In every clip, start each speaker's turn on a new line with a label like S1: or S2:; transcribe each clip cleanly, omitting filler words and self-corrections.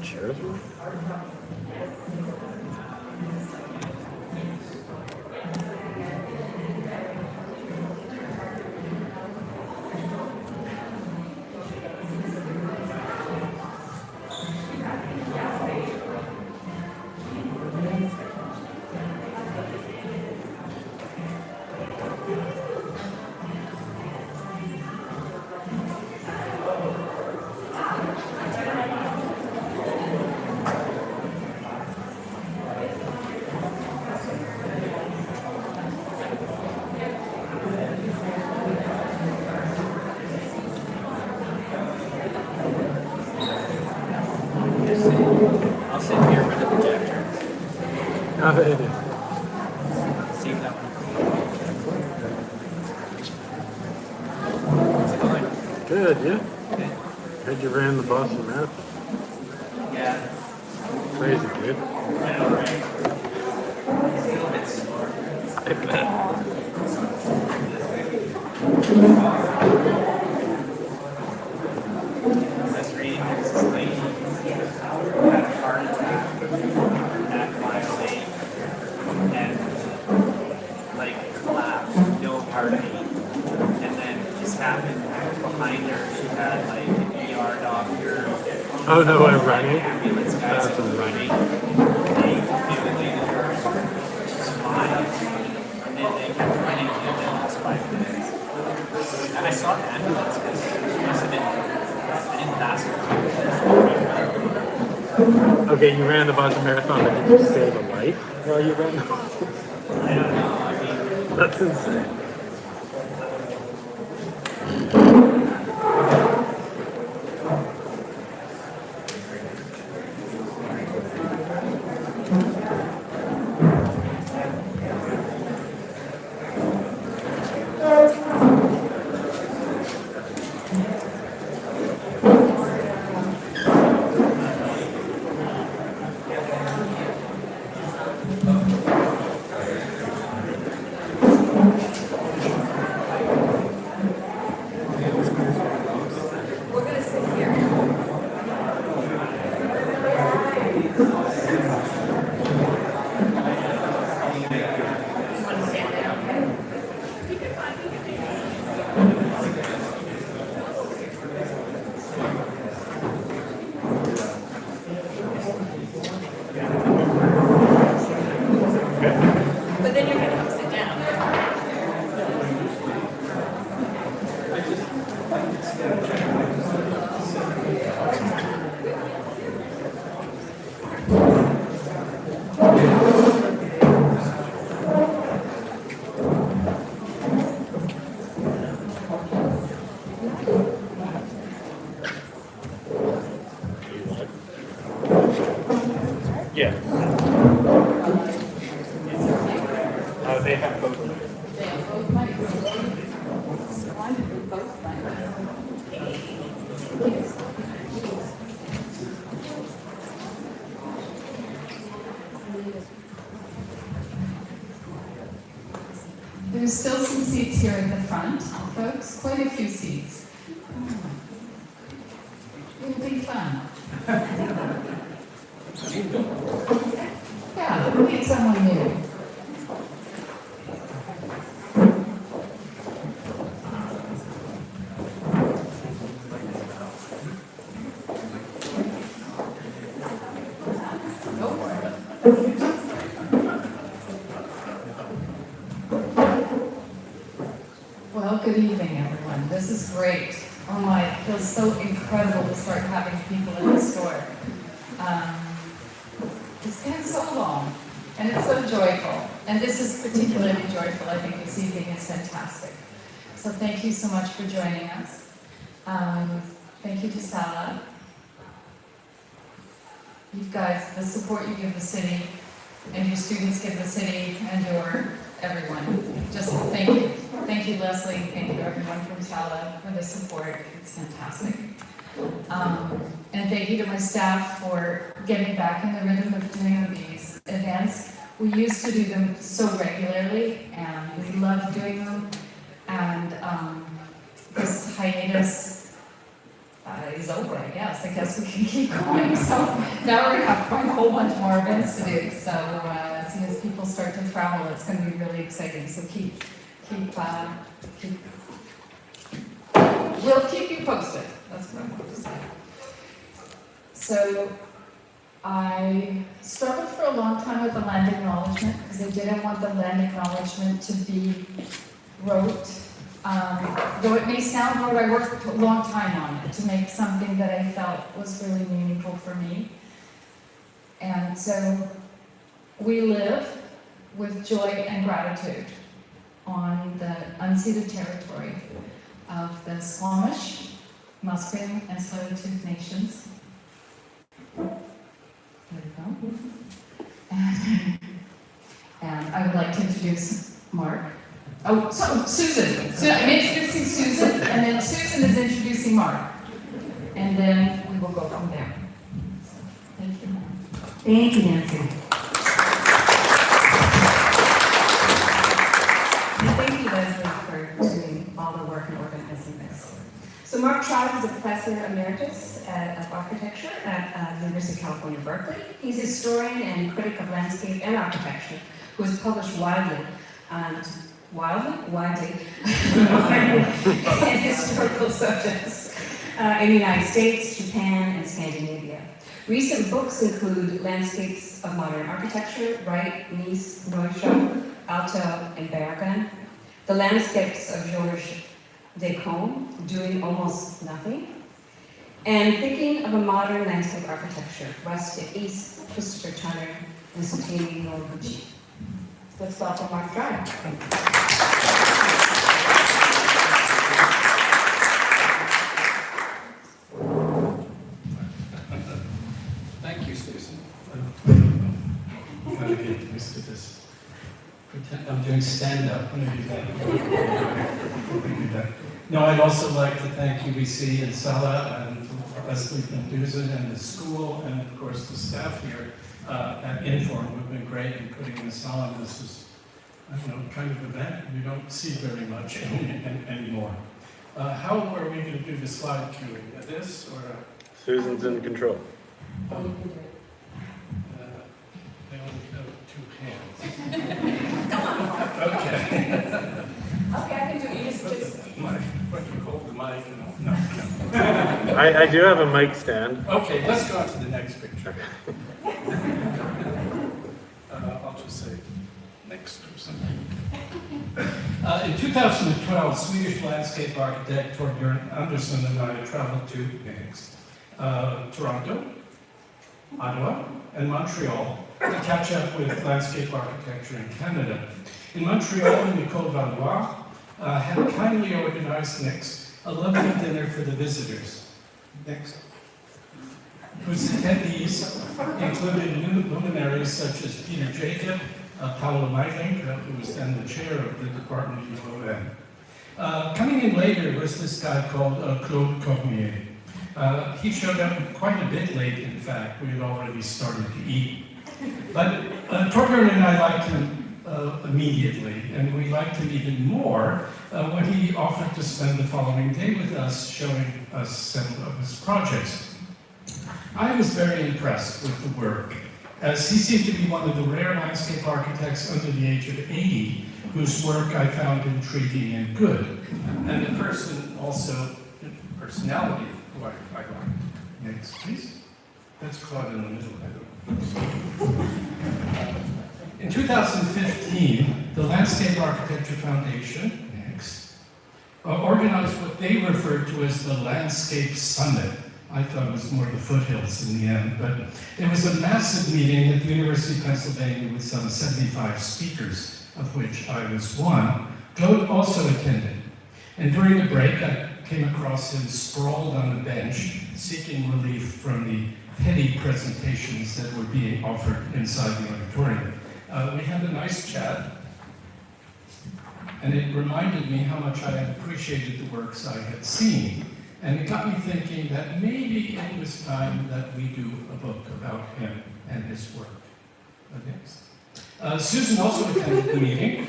S1: chairs.
S2: I'll sit here with the projector.
S1: Oh, it is.
S2: See that one. How's it going?
S1: Good, yeah?
S2: Good.
S1: Heard you ran the Boston Marathon.
S2: Yeah.
S1: Crazy, dude.
S2: I know, right? It's a little bit slower.
S1: I bet.
S2: I was reading there's this lady who had a heart attack at 5 and like collapsed, no heartbeat. And then this happened behind her. She had like an ER doctor.
S1: Oh no, I'm running.
S2: Ambulance guys that were running. They defibrillated her. She's fine. And then they kept running in the last 5 minutes. And I saw the ambulance because she must have been. I didn't ask her.
S1: Okay, you ran the Boston Marathon, but did you save a life while you ran?
S2: I don't know. I mean,
S1: That's insane.
S3: But then you're going to come sit down.
S1: Yeah. Oh, they have both.
S3: They have both mics. One with both mics. There's still some seats here at the front, folks. Quite a few seats. It'll be fun. Yeah, we'll meet someone new. Well, good evening, everyone. This is great. Oh my, it feels so incredible to start having people in the store. It's been so long, and it's so joyful. And this is particularly joyful. I think this evening is fantastic. So thank you so much for joining us. Thank you to SALA. You guys, the support you give the city, and your students give the city, and your everyone. Just thank you. Thank you, Leslie. Thank you, everyone from SALA, for the support. It's fantastic. And thank you to my staff for getting back in the rhythm of doing these events. We used to do them so regularly, and we love doing them. And this hiatus is over, I guess. I guess we can keep going. So now we're going to have quite a whole bunch more events to do. So as soon as people start to travel, it's going to be really exciting. So we'll keep you posted. That's what I want to say. So I struggled for a long time with the land acknowledgement because I didn't want the land acknowledgement to be rote. Though it may sound rote, I worked a long time on it to make something that I felt was really meaningful for me. And so we live with joy and gratitude on the unceded territory of the Squamish, Musqueam, and Tsleil-Waututh nations. There we go. And I would like to introduce Mark. Oh, so Susan. So I'm introducing Susan, and then Susan is introducing Mark. And then we will go from there. Thank you, Mark.
S4: Thank you, Nancy. And thank you, Leslie, for doing all the work and organizing this. So Marc Treib is a professor emeritus of architecture at the University of California, Berkeley. He's a historian and critic of landscape and architecture who has published widely on historical subjects in the United States, Japan, and Scandinavia. Recent books include Landscapes of Modern Architecture, Wright, Nice, Neuschel, Alto, and Bergen. The Landscapes of Georges Descombe, Doing Almost Nothing. And Thinking of a Modern Landscape Architecture, Rustic East, Christopher Turner, and Satoshi Noguchi. Let's welcome Marc Treib.
S5: Thank you, Susan. I'm trying to get used to this. Pretend I'm doing stand-up. No, I'd also like to thank UBC and SALA and Leslie Van and the school, and of course the staff here at Inform who have been great in putting this on. This is, I don't know, kind of event we don't see very much anymore. How are we going to do the slide queuing? This or?
S1: Susan's in control.
S5: They only have 2 hands. Okay.
S4: Okay, I can do it. You just
S5: What do you hold the mic? No.
S1: I do have a mic stand.
S5: Okay, let's go on to the next picture. I'll just say next or something. In 2012, Swedish landscape architect Torbjörn Andersson and I traveled to Toronto, Ottawa, and Montreal to catch up with landscape architecture in Canada. In Montreal, Nicole Valois had kindly organized a lovely dinner for the visitors. Next. Whose attendees included luminaries such as Peter Jacob, Paolo Meitling, who was then the chair of the Department of UOM. Coming in later was this guy called Claude Cormier. He showed up quite a bit late, in fact. We had already started to eat. But Torbjörn and I liked him immediately, and we liked him even more when he offered to spend the following day with us, showing us several of his projects. I was very impressed with the work, as he seemed to be one of the rare landscape architects under the age of 80 whose work I found intriguing and good, and the personality who I like. Next, please. That's Claude in the middle, I don't. In 2015, the Landscape Architecture Foundation, next, organized what they referred to as the Landscape Summit. I thought it was more the foothills in the end, but it was a massive meeting at the University of Pennsylvania with some 75 speakers, of which I was one. Claude also attended. And during the break, I came across him sprawled on a bench, seeking relief from the petty presentations that were being offered inside the auditorium. We had a nice chat, and it reminded me how much I had appreciated the works I had seen. And it got me thinking that maybe it was time that we do a book about him and his work. Next. Susan also attended the meeting,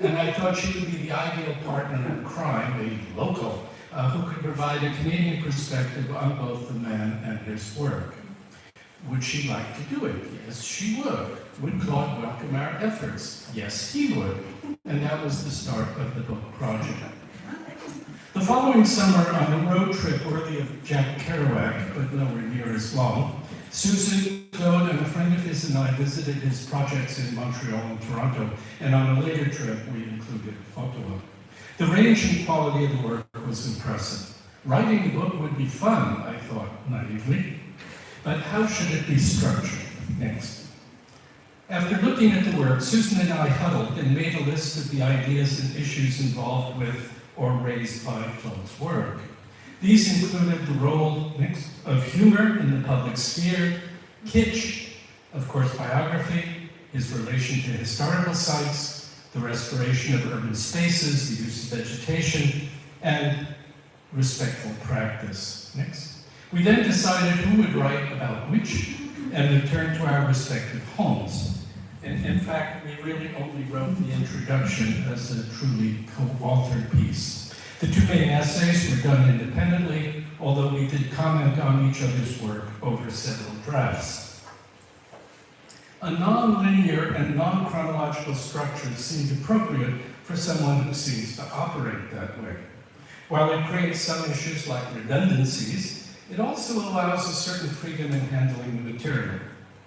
S5: and I thought she would be the ideal partner in crime, a local who could provide a Canadian perspective on both the man and his work. Would she like to do it? Yes, she would. Would Claude welcome our efforts? Yes, he would. And that was the start of the book project. The following summer, on a road trip worthy of Jack Kerouac, but nowhere near as long, Susan, Claude, and a friend of his and I visited his projects in Montreal and Toronto, and on a later trip, we included Ottawa. The range and quality of the work was impressive. Writing a book would be fun, I thought naively, but how should it be structured? Next. After looking at the work, Susan and I huddled and made a list of the ideas and issues involved with or raised by Claude's work. These included the role of humor in the public sphere, kitsch, of course biography, his relation to historical sites, the restoration of urban spaces, the use of vegetation, and respectful practice. Next. We then decided who would write about which and returned to our respective homes. And in fact, we really only wrote the introduction as a truly co-authored piece. The two main essays were done independently, although we did comment on each other's work over several drafts. A non-linear and non-chronological structure seemed appropriate for someone who seems to operate that way. While it creates some issues like redundancies, it also allows a certain freedom in handling the material.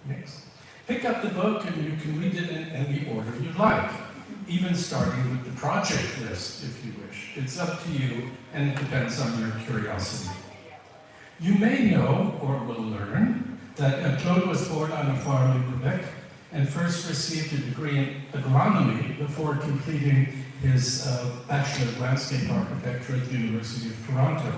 S5: Next. Pick up the book and you can read it in any order you like, even starting with the project list if you wish. It's up to you and it depends on your curiosity. You may know, or will learn, that Claude was born on a farm in Quebec and first received a degree in agronomy before completing his Bachelor of Landscape Architecture at the University of Toronto.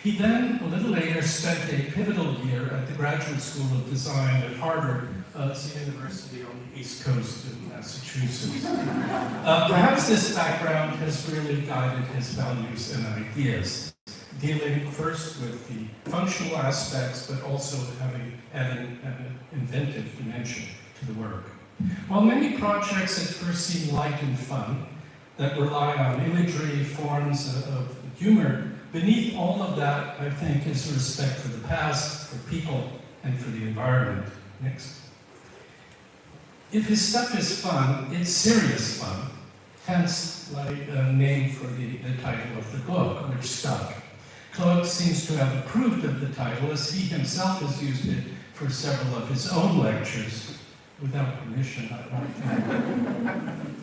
S5: He then, a little later, spent a pivotal year at the Graduate School of Design at Harvard. It's a university on the East Coast of Massachusetts. Perhaps this background has really guided his values and ideas, dealing first with the functional aspects, but also having an inventive dimension to the work. While many projects at first seem light and fun, that rely on imagery, forms of humor, beneath all of that, I think, is respect for the past, for people, and for the environment. Next. If his stuff is fun, it's serious fun, hence my name for the title of the book, which stuck. Claude seems to have approved of the title, as he himself has used it for several of his own lectures, without permission, I don't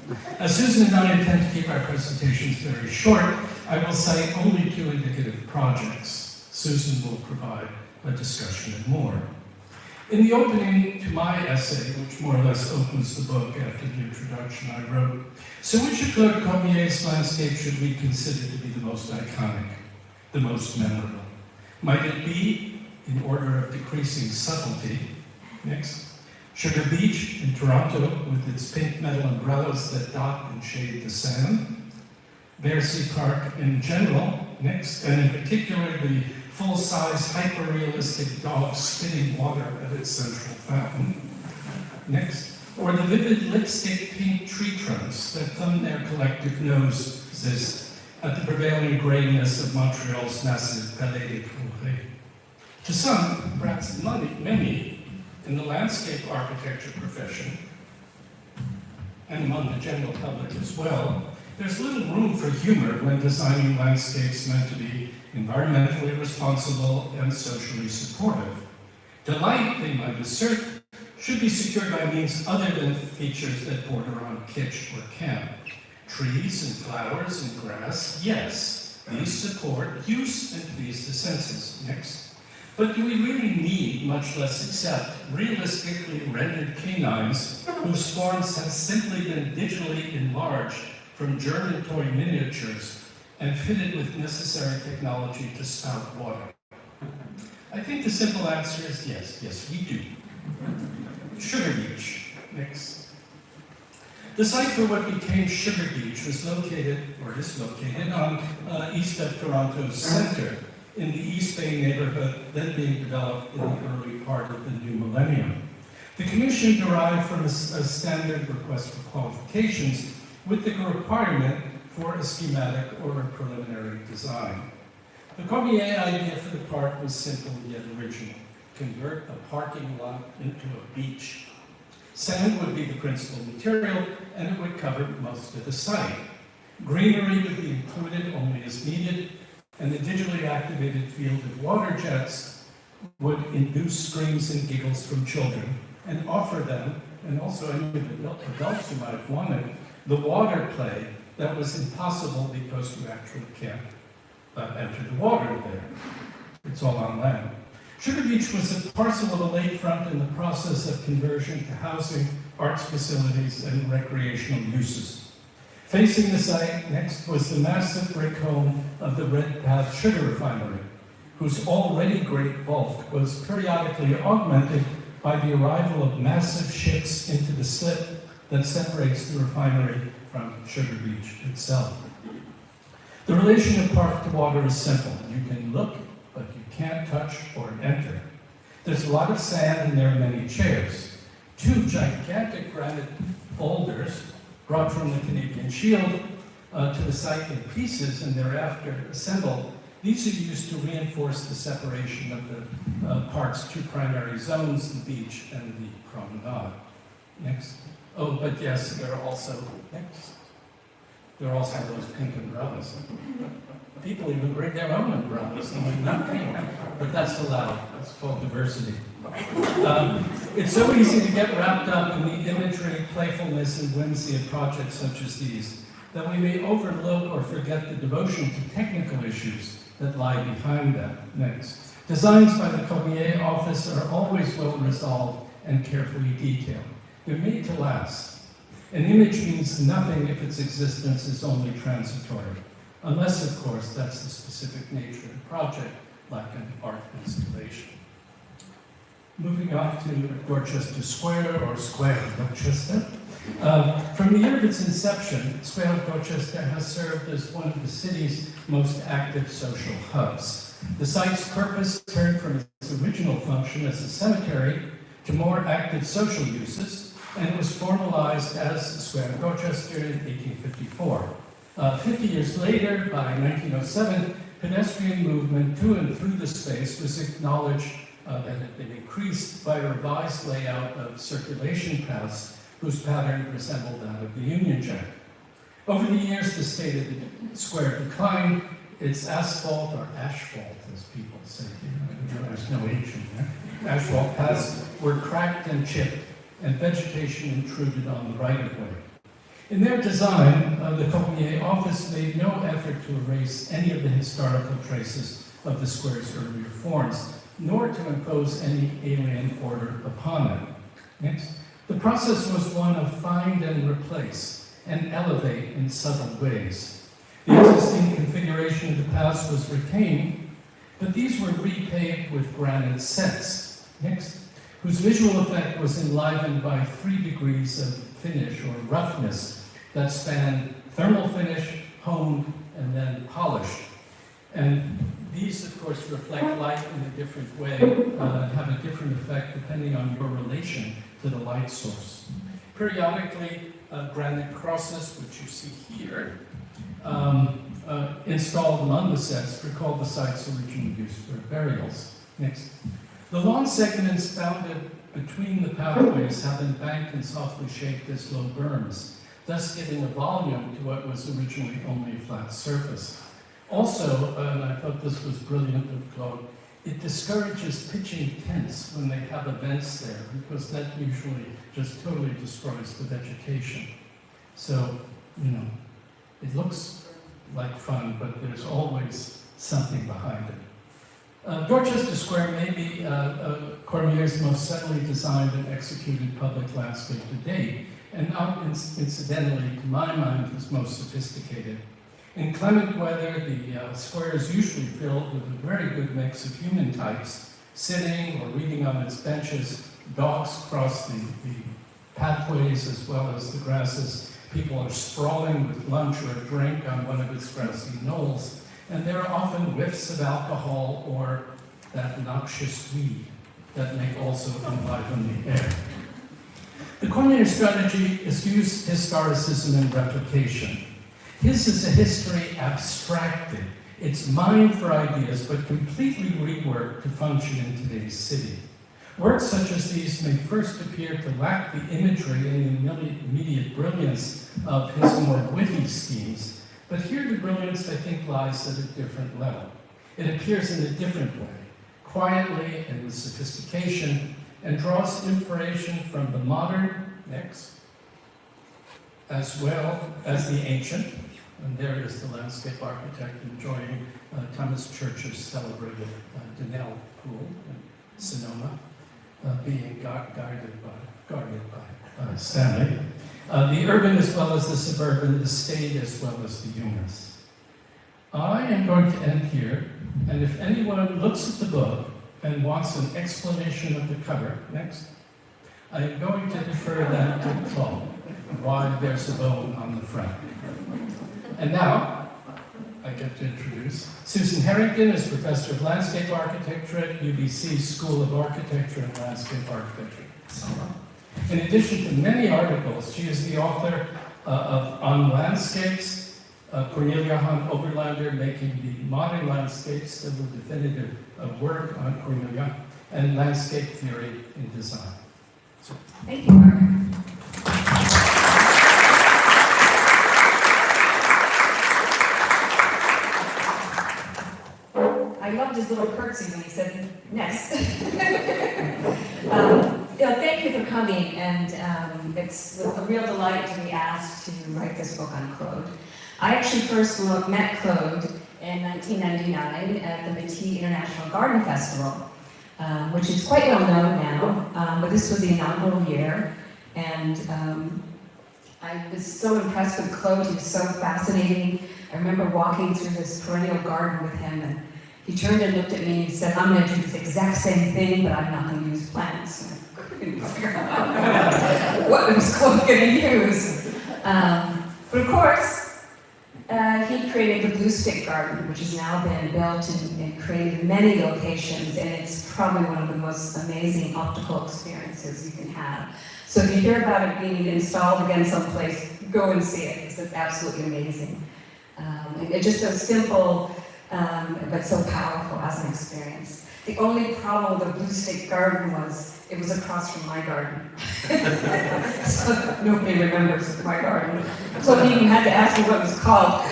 S5: think. As Susan and I intend to keep our presentations very short, I will cite only two indicative projects. Susan will provide a discussion and more. In the opening to my essay, which more or less opens the book after the introduction I wrote, so which of Claude Cormier's landscape should we consider to be the most iconic, the most memorable? Might it be, in order of decreasing subtlety, next, Sugar Beach in Toronto with its pink metal umbrellas that dot and shade the sand, Bercy Park in general, next, and in particular the full-size, hyper-realistic dog spitting water at its central fountain, next, or the vivid lipstick pink tree trunks that thumb their collective noses at the prevailing grayness of Montreal's massive Palais des Congrès. To some, perhaps many, in the landscape architecture profession, and among the general public as well, there's little room for humor when designing landscapes meant to be environmentally responsible and socially supportive. Delight, they might assert, should be secured by means other than features that border on kitsch or camp. Trees and flowers and grass, yes, these support use and please the senses. Next. But do we really need, much less accept, realistically rendered canines whose forms have simply been digitally enlarged from German toy miniatures and fitted with necessary technology to spout water? I think the simple answer is yes, we do. Sugar Beach, next. The site for what became Sugar Beach was located, or is located, on east of Toronto's centre, in the East Bay neighborhood, then being developed in the early part of the new millennium. The commission derived from a standard request for qualifications with the requirement for a schematic or a preliminary design. The Cormier idea for the park was simple yet original. Convert a parking lot into a beach. Sand would be the principal material, and it would cover most of the site. Greenery would be included only as needed, and the digitally activated field of water jets would induce screams and giggles from children and offer them, and also any of the adults who might have wanted, the water play that was impossible because you actually can't enter the water there. It's all on land. Sugar Beach was a parcel of a lakefront in the process of conversion to housing, arts facilities, and recreational uses. Facing the site next was the massive brick home of the Red Path Sugar Refinery, whose already great bulk was periodically augmented by the arrival of massive ships into the slip that separates the refinery from Sugar Beach itself. The relation of park to water is simple. You can look, but you can't touch or enter. There's a lot of sand and there are many chairs. 2 gigantic granite boulders brought from the Canadian Shield to the site in pieces and thereafter assembled. These are used to reinforce the separation of the park's 2 primary zones, the beach and the promenade. Next. Oh, but yes, there are also, next. There are also those pink umbrellas. People even bring their own umbrellas, not pink, but that's allowed. It's called diversity. It's so easy to get wrapped up in the imagery, playfulness, and whimsy of projects such as these that we may overlook or forget the devotion to technical issues that lie behind them. Next. Designs by the Cormier office are always well resolved and carefully detailed. They're made to last. An image means nothing if its existence is only transitory, unless, of course, that's the specific nature of the project, like an art installation. Moving on to Dorchester Square, or Square of Dorchester. From the year of its inception, Square of Dorchester has served as one of the city's most active social hubs. The site's purpose turned from its original function as a cemetery to more active social uses, and it was formalized as the Square of Dorchester in 1854. 50 years later, by 1907, pedestrian movement to and through the space was acknowledged that had been increased by a revised layout of circulation paths whose pattern resembled that of the Union Jack. Over the years, the state of the square declined. Its asphalt, or asphalt, as people say here, there's no H in there, asphalt paths were cracked and chipped, and vegetation intruded on the right-of-way. In their design, the Cormier office made no effort to erase any of the historical traces of the square's earlier forms, nor to impose any alien order upon it. Next. The process was one of find and replace, and elevate in subtle ways. The existing configuration of the paths was retained, but these were repaved with granite sets. Next. Whose visual effect was enlivened by 3 degrees of finish or roughness that spanned thermal finish, honed, and then polished. And these, of course, reflect light in a different way, have a different effect depending on your relation to the light source. Periodically, granite crosses, which you see here, installed among the sets, recall the site's original use for burials. Next. The lawn segments bounded between the pathways have been banked and softly shaped as low berms, thus giving a volume to what was originally only a flat surface. Also, and I thought this was brilliant of Claude, it discourages pitching tents when they have events there, because that usually just totally destroys the vegetation. So, you know, it looks like fun, but there's always something behind it. Dorchester Square may be Cormier's most subtly designed and executed public landscape to date, and not incidentally, to my mind, is most sophisticated. In clement weather, the square is usually filled with a very good mix of human types, sitting or reading on its benches. Dogs cross the pathways as well as the grasses. People are sprawling with lunch or a drink on one of its grassy knolls. And there are often whiffs of alcohol or that noxious weed that may also enliven the air. The Cormier strategy eschews historicism and replication. His is a history abstracted It's mined for ideas, but completely reworked to function in today's city. Works such as these may first appear to lack the imagery and the immediate brilliance of his more witty schemes, but here the brilliance, I think, lies at a different level. It appears in a different way, quietly and with sophistication, and draws inspiration from the modern, next, as well as the ancient. And there is the landscape architect enjoying Thomas Church's celebrated Denell Pool in Sonoma, being guarded by Stanley. The urban as well as the suburban, the staid as well as the humorous. I am going to end here, and if anyone looks at the book and wants an explanation of the cover, next, I am going to defer that to Claude, why there's a bone on the front. And now, I get to introduce Susan Herrington is Professor of Landscape Architecture at UBC School of Architecture and Landscape Architecture, SALA. In addition to many articles, she is the author on landscapes, Cornelia Hahn Oberlander making the modern landscapes, the definitive work on Cornelia, and landscape theory in design. So,
S4: Thank you, Mark. I loved his little curtsy when he said next. Thank you for coming, and it's a real delight to be asked to write this book on Claude. I actually first met Claude in 1999 at the Métis International Garden Festival, which is quite well known now, but this was the inaugural year, and I was so impressed with Claude. He was so fascinating. I remember walking through this perennial garden with him, and he turned and looked at me and said, "I'm going to do this exact same thing, but I'm not going to use plants." And I couldn't figure out what was Claude going to use. But of course, he created the Blue Stick Garden, which has now been built and created in many locations, and it's probably one of the most amazing optical experiences you can have. So if you hear about it being installed again someplace, go and see it, because it's absolutely amazing. It's just so simple, but so powerful as an experience. The only problem with the Blue Stick Garden was it was across from my garden. So nobody remembers my garden. So he even had to ask me what it was called.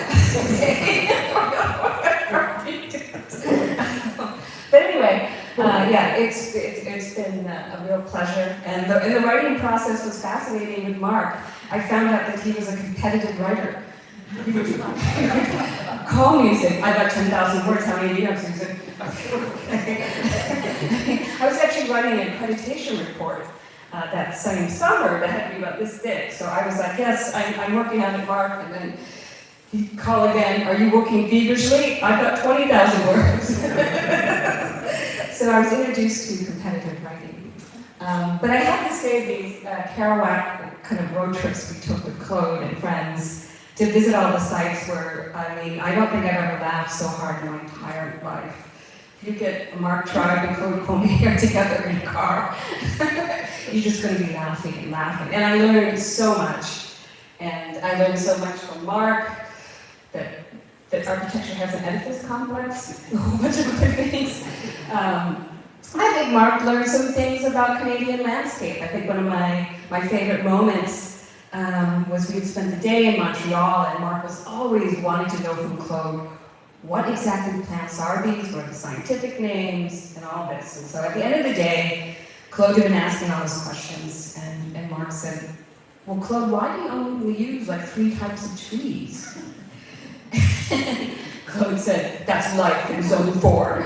S4: But anyway, yeah, it's been a real pleasure. And the writing process was fascinating with Marc. I found out that he was a competitive writer. He would call me and say, "I've got 10,000 words, how many do you have, Susan?" I was actually writing an accreditation report that same summer that had to be about this thick. So I was like, "Yes, I'm working on it, Marc." And then he'd call again, "Are you working feverishly? I've got 20,000 words." So I was introduced to competitive writing. But I have to say these Kerouac kind of road trips we took with Claude and friends to visit all the sites where, I don't think I've ever laughed so hard in my entire life. If you get Marc Treib and Claude Cormier together in a car, you're just going to be laughing and laughing. And I learned so much. And I learned so much from Marc, that architecture has an edifice complex, a whole bunch of other things. I think Marc learned some things about Canadian landscape. I think one of my favorite moments was we would spend the day in Montreal, and Marc was always wanting to know from Claude, what exactly plants are these, what are the scientific names, and all this. And so at the end of the day, Claude had been asking all those questions, and Marc said, "Well, Claude, why do you only use like 3 types of trees?" Claude said, "That's life in zone 4.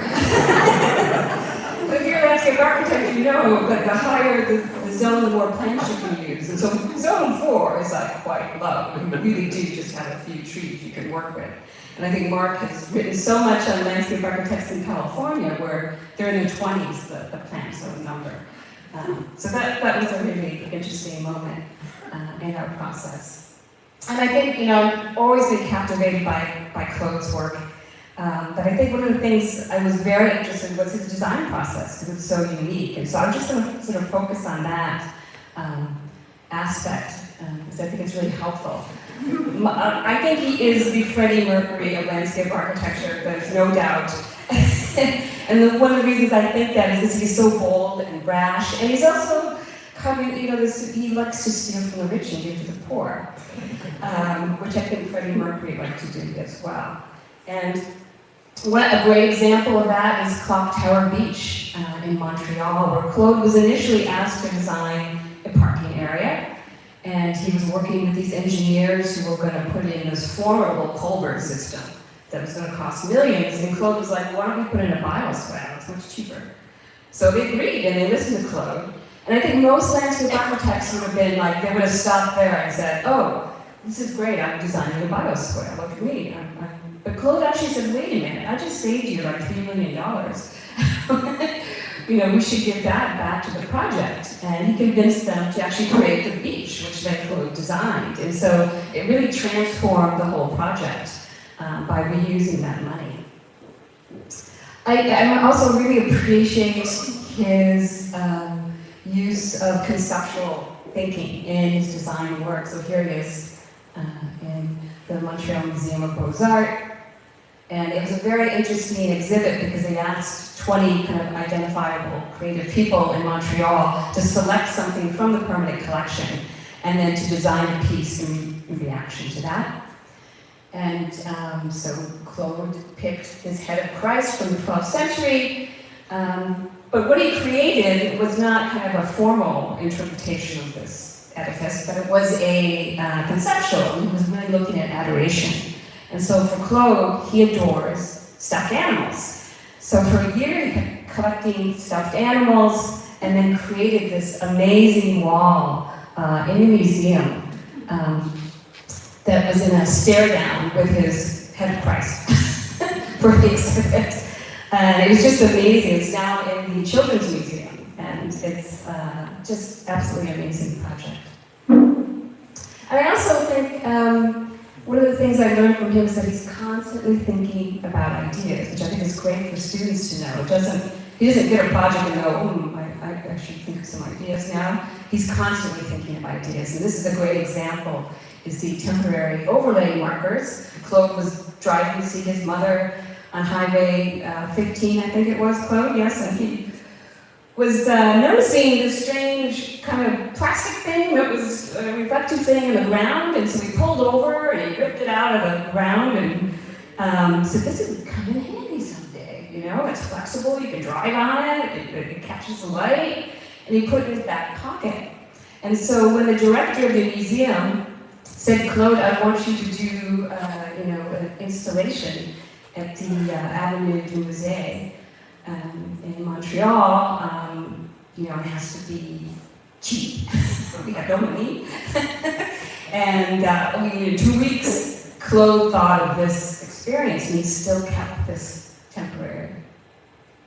S4: But if you're a landscape architect, you know that the higher the zone, the more plants you can use. And so zone 4 is like quite low. You really do just have a few trees you can work with. And I think Marc has written so much on landscape architects in California where they're in their 20s, the plants are the number. So that was a really interesting moment in our process. And I think, I've always been captivated by Claude's work. But I think one of the things I was very interested in was his design process, because it's so unique. And so I'm just going to sort of focus on that aspect. because I think it's really helpful. I think he is the Freddie Mercury of landscape architecture, there's no doubt. And one of the reasons I think that is because he's so bold and brash, and he's also coming, he likes to steal from the rich and give to the poor, which I think Freddie Mercury liked to do as well. And a great example of that is Clock Tower Beach in Montreal, where Claude was initially asked to design a parking area, and he was working with these engineers who were going to put in this formidable culvert system that was going to cost millions, and Claude was like, why don't we put in a bioswale? It's much cheaper. So they agreed, and they listened to Claude. And I think most landscape architects would have been like, they would have stopped there and said, oh, this is great, I'm designing a bioswale, look at me. But Claude actually said, wait a minute, I just saved you like $3 million. We should give that back to the project. And he convinced them to actually create the beach, which then Claude designed. And so it really transformed the whole project by reusing that money. I also really appreciate his use of conceptual thinking in his design work. So here he is in the Montreal Museum of Beaux-Arts. And it was a very interesting exhibit because they asked 20 kind of identifiable creative people in Montreal to select something from the permanent collection and then to design a piece in reaction to that. And so Claude picked his head of Christ from the 12th century, but what he created was not kind of a formal interpretation of this edifice, but it was a conceptual. He was really looking at adoration. And so for Claude, he adores stuffed animals. So for a year, he kept collecting stuffed animals and then created this amazing wall in the museum that was in a stare down with his head of Christ for the exhibit. And it was just amazing. It's now in the Children's Museum, and it's just absolutely amazing project. And I also think one of the things I learned from him is that he's constantly thinking about ideas, which I think is great for students to know. He doesn't get a project and go, I actually think of some ideas now. He's constantly thinking of ideas, and this is a great example, is the temporary overlay markers. Claude was driving to see his mother on Highway 15, I think it was, Claude, yes, and he was noticing this strange kind of plastic thing that was a reflective thing in the ground, and so he pulled over and he ripped it out of the ground and said, this would come in handy someday, it's flexible, you can drive on it, it catches the light, and he put it in his back pocket. And so when the director of the museum said, Claude, I want you to do an installation at the Avenue du Musée in Montreal, it has to be cheap. We have no money. And only in 2 weeks, Claude thought of this experience, and he still kept this temporary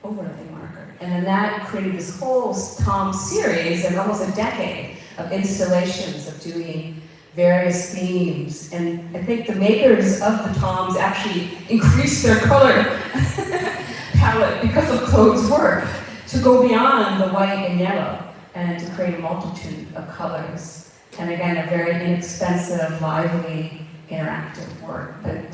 S4: overlay marker. And then that created this whole Tom series and almost a decade of installations of doing various themes. And I think the makers of the Toms actually increased their color palette because of Claude's work to go beyond the white and yellow and to create a multitude of colors. And again, a very inexpensive, lively, interactive work. But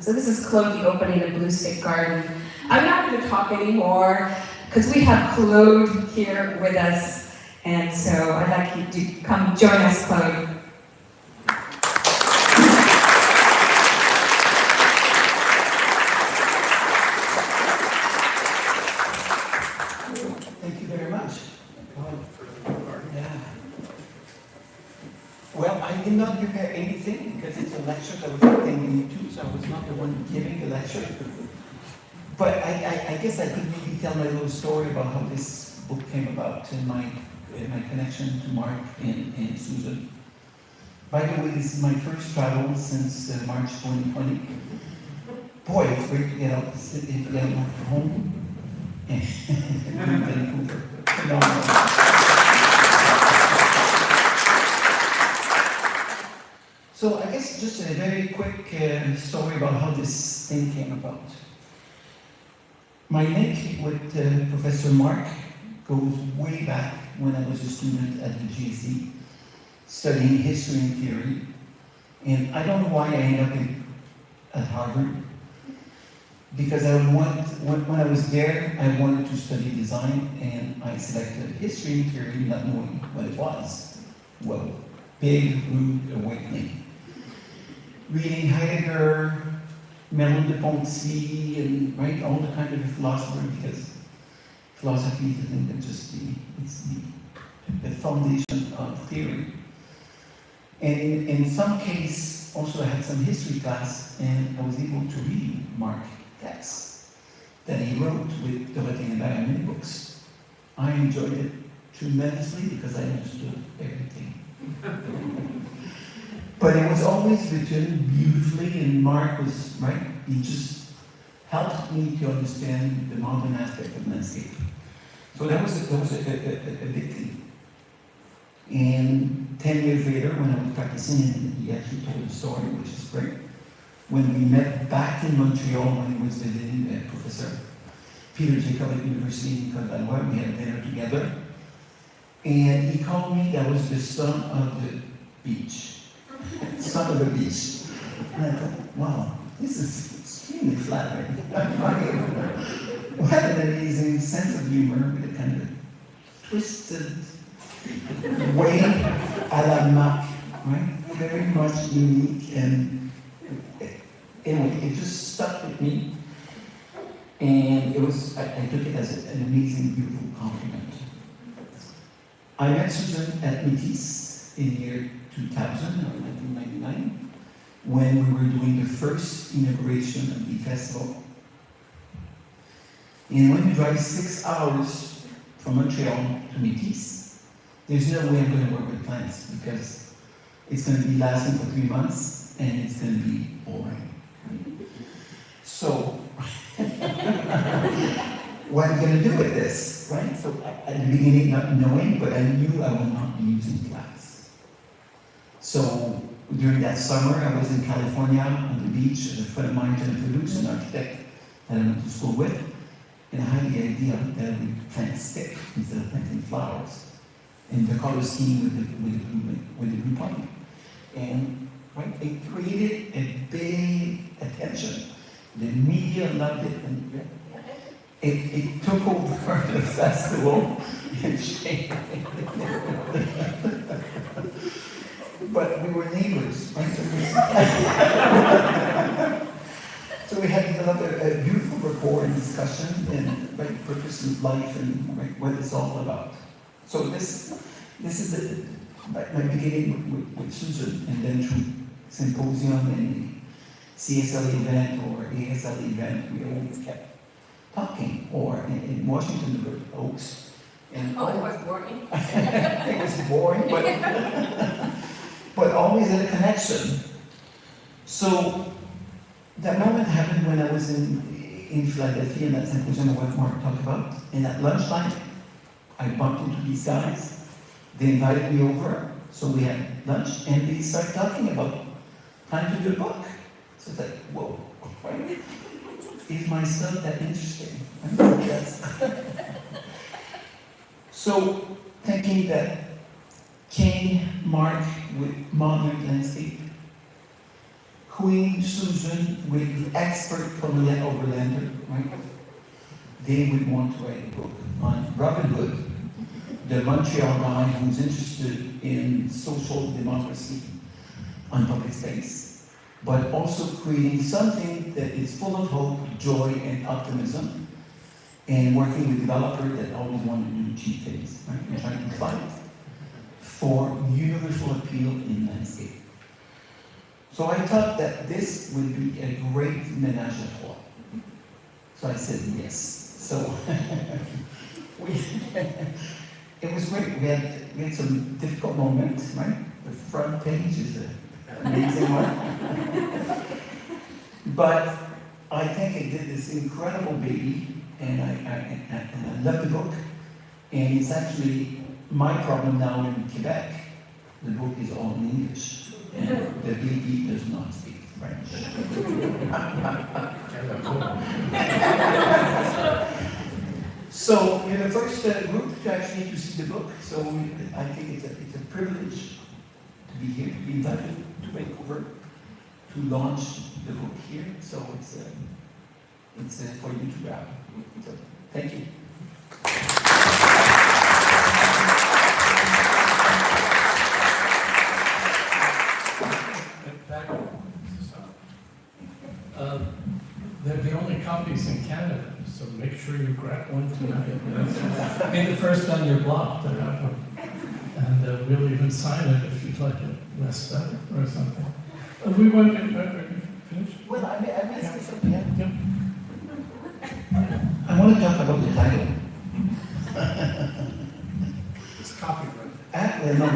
S4: so this is Claude, the opening of Blue Stick Garden. I'm not going to talk anymore because we have Claude here with us. And so I'd like you to come join us, Claude.
S6: Thank you very much. Yeah. Well, I did not prepare anything because it's a lecture that was attending you to, so I was not the one giving the lecture. But I guess I could maybe tell my little story about how this book came about and my connection to Marc and Susan. By the way, this is my first travel since March 2020. Boy, it's great to get out from home. So I guess just a very quick story about how this thing came about. My link with Professor Marc goes way back when I was a student at the GC. studying history and theory. And I don't know why I ended up at Harvard. Because when I was there, I wanted to study design, and I selected history and theory, not knowing what it was. Well, big, rude awakening. Reading Heidegger, Melon de Ponty, and right, all the kind of philosophers, because philosophy is the thing that just it's the foundation of theory. And in some case, also I had some history class, and I was able to read Marc Treib that he wrote with Dorothée and many books. I enjoyed it tremendously because I understood everything. But it was always written beautifully, and Marc was, right, he just helped me to understand the modern aspect of landscape. So that was a big thing. And 10 years later, when I was practicing, and he actually told the story, which is great. When we met back in Montreal, when he was visiting Professor Peter Jacob at the University in Côte d'Ivoire, we had dinner together. And he called me, that was the son of the beach. Son of the beach. And I thought, wow, this is extremely flattering. What an amazing sense of humor with a kind of twisted way à la Marc, right? Very much unique, and anyway, it just stuck with me. And it was, I took it as an amazing, beautiful compliment. I met Susan at Métis in the year 2000, or 1999, when we were doing the first inauguration of the festival. And when you drive 6 hours from Montreal to Métis, there's no way I'm going to work with plants, because it's going to be lasting for 3 months, and it's going to be boring. So, what am I going to do with this, right? So at the beginning, not knowing, but I knew I would not be using plants. So during that summer, I was in California on the beach, and a friend of mine, Jennifer Luce, an architect that I went to school with, and I had the idea that I would plant stick instead of planting flowers, and the color scheme with the blue pine. And right, it created a big attention. The media loved it, and it took over the festival and changed. But we were neighbors, right? So we had developed a beautiful rapport and discussion, and right, purpose of life, and right, what it's all about. So this is my beginning with Susan, and then through symposium and CSL event or ASL event, we always kept talking. Or in Washington, there were oaks. And
S4: it was boring.
S6: it was boring, but always had a connection. So that moment happened when I was in Philadelphia, in that symposium of what Marc talked about. And at lunchtime, I bumped into these guys. They invited me over, so we had lunch, and they started talking about trying to do a book. So it's like, whoa, right? Is my son that interesting? Yes. So, thinking that King Marc with modern landscape, Queen Susan with the expert Colonel Overlander, right? They would want to write a book on Robin Hood, the Montreal guy who's interested in social democracy on public space, but also creating something that is full of hope, joy, and optimism, and working with developers that always want to do cheap things, right? And trying to fight for universal appeal in landscape. So I thought that this would be a great ménage à trois. So I said yes. So it was great. We had some difficult moments, right? The front page is an amazing one. But I think it did this incredible baby, and I love the book. And it's actually my problem now in Quebec. The book is all in English, and the baby does not speak French. So you're the first group to actually to see the book. So I think it's a privilege be here, to be invited to Vancouver to launch the book here. So it's for you to grab. So thank you.
S5: In fact, they're the only copies in Canada, so make sure you grab one tonight. Be the first on your block to have one. And we'll even sign it if you'd like it messed up or something. We went, finished?
S6: Well, I may say something.
S5: Yep.
S6: I want to talk about the title.
S5: It's copyright.
S6: No,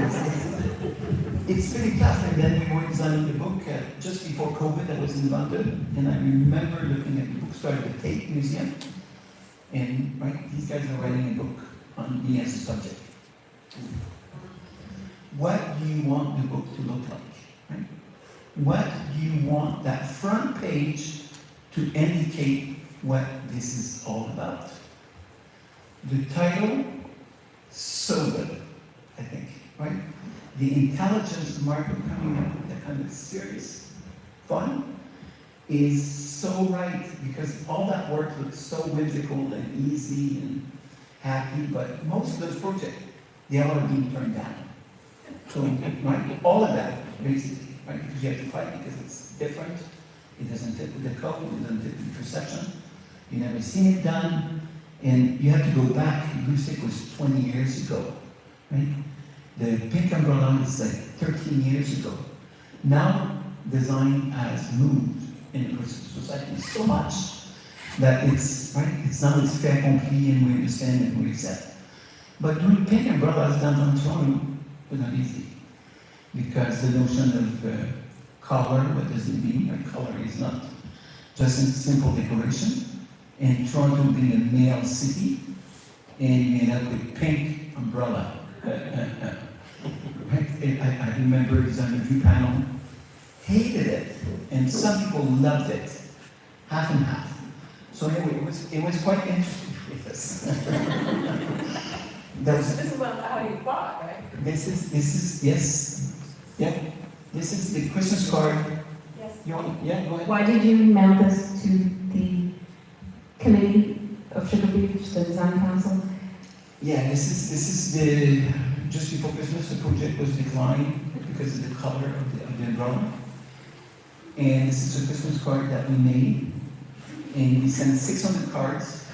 S6: it's pretty tough. And then we were designing the book just before COVID. I was in London, and I remember looking at the bookstore at the Tate Museum, and right, these guys are writing a book on me as a subject. What do you want the book to look like? Right? What do you want that front page to indicate what this is all about? The title, so good, I think, right? The intelligence marker coming up with that kind of serious fun is so right, because all that work looks so whimsical and easy and happy, but most of those projects, they are being turned down. So, right, all of that, basically, right, because you have to fight because it's different, it doesn't fit with the code, it doesn't fit with the perception, you've never seen it done, and you have to go back. Lucic was 20 years ago, right? The pink umbrella is like 13 years ago. Now, design has moved in the society so much that it's, right, it's now it's fait accompli and we understand and we accept. But doing pink umbrellas downtown Toronto was not easy, because the notion of color, what does it mean? Like, color is not just a simple decoration. And Toronto being a male city, and you end up with pink umbrella. Right? I remember designing a view panel, hated it, and some people loved it, half and half. So anyway, it was quite interesting with us.
S7: This is how you thought, right?
S6: This is yes, yeah. This is the Christmas card.
S7: Yes.
S6: You want? Yeah, go ahead.
S4: Why did you mail this to the committee of Sugar Beach, the design council?
S6: Yeah, this is the just before Christmas. The project was declined because of the color of the umbrella, and this is a Christmas card that we made, and we sent 600 cards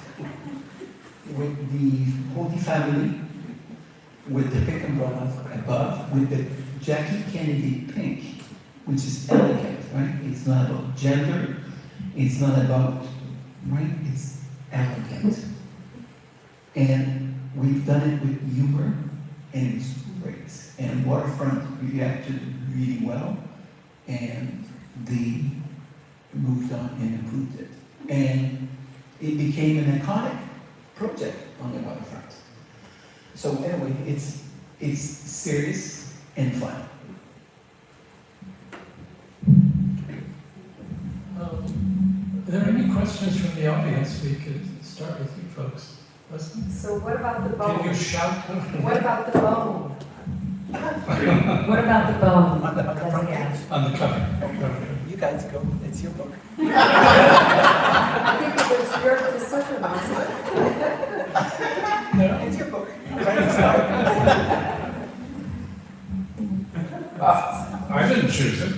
S6: with the Holy Family, with the pink umbrella above, with the Jackie Kennedy pink, which is elegant, right? It's not about gender, it's not about, right? It's elegant. And we've done it with humor, and it's great. And Waterfront reacted really well, and they moved on and improved it. And it became an iconic project on the waterfront. So anyway, it's serious and fun.
S5: Are there any questions from the audience? We could start with you folks. Leslie?
S7: So what about the
S5: Can you
S7: bone?
S5: shout?
S7: What about the bone?
S4: What about the bone?
S6: On the front page.
S5: On the cover.
S6: You guys go, it's your book.
S7: I think it was your decision, wasn't it?
S5: No.
S6: It's your book.
S5: I didn't choose it.